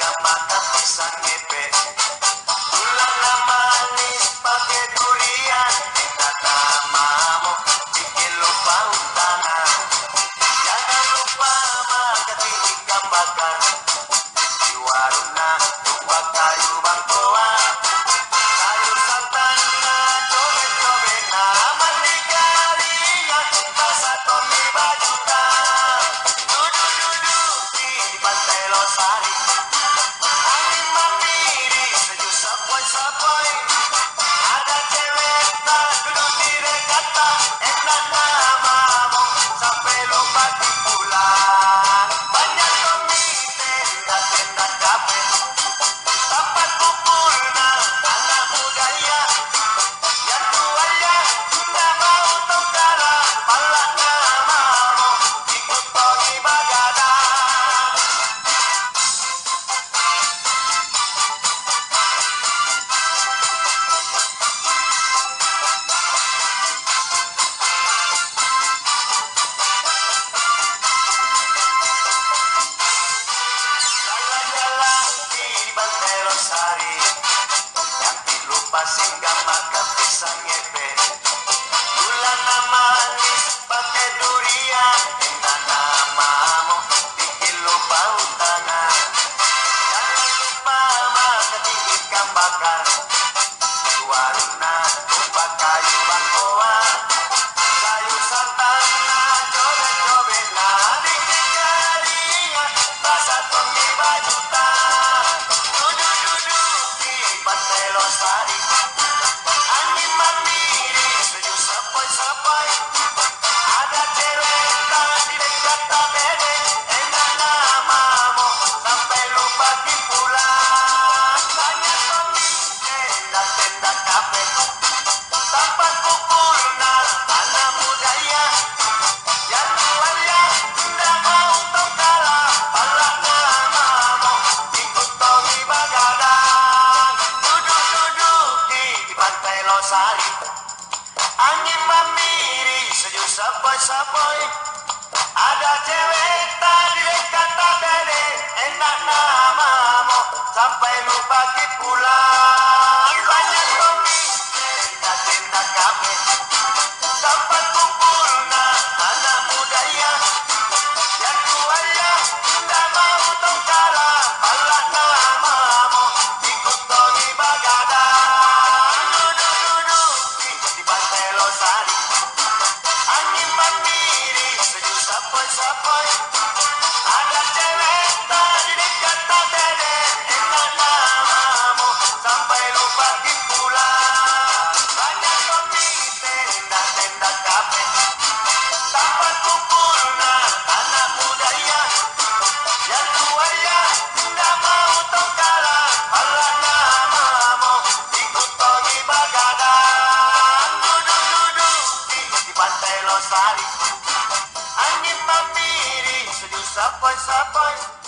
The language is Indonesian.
sehingga makan pisang ngepet. Gula manis pakai durian, enak namamu bikin lupa utana. Jangan lupa makan ikan bakar di warung lupa kayu bangkoa. Sayur santan cobek-cobek mandi garingan rasa tomi bajuta. Duduk-duduk di pantai Losari, angin mamiri sejuk sepoi-sepoi. Ada cewek tak duduk di rekata, enak namamu sampai lupa pulang. Banyak tomi tenda-tenda kafe, tempat kumpulna anak muda ya. Yang tuanya tak mau tongkara, pala namamu ikut pergi bagadang. Jalan-jalan di pantai Losari, jangan lupa singgah makan pisang ngepet. Gula manis pakai durian, enak namamu bikin lupa utana. Jangan lupa makan ikan bakar di warung lupa kayu bangkoa. Sayur santan cobek-cobek bikin jaringan rasa tomi bajuta. Duduk-duduk di pantai Losari, angin mamiri sejuk sepoi-sepoi. Ada cewek tak di dekat tabede, enak namamu sampai lupa pulang. Banyak tomi tenda-tenda kafe, tempat kumpulna anak muda ya. Yang tuanya tak mau tongkara, pala namamu ikut tomi bagadang. Duduk-duduk di pantai Losari, angin mamiri sejuk sepoi-sepoi. Ada cewek tak di dekat tabede, enak namamu sampai lupa pulang. Banyak tomi tenda-tenda kafe, tempat kumpulna anak muda ya. Yang tuanya tak mau tongkara, pala namamu ikut tomi bagadang. Duduk-duduk di pantai Losari, angin mamiri sejuk sepoi-sepoi. Ada cewek tak di dekat tabede, enak namamu sampai lupa pulang. Banyak tomi tenda-tenda kafe, tempat kumpulna anak muda ya. Yang tuanya tak mau tongkara, pala namamu ikut pergi bagadang. Duduk-duduk di pantai Losari, angin mamiri sejuk sepoi-sepoi.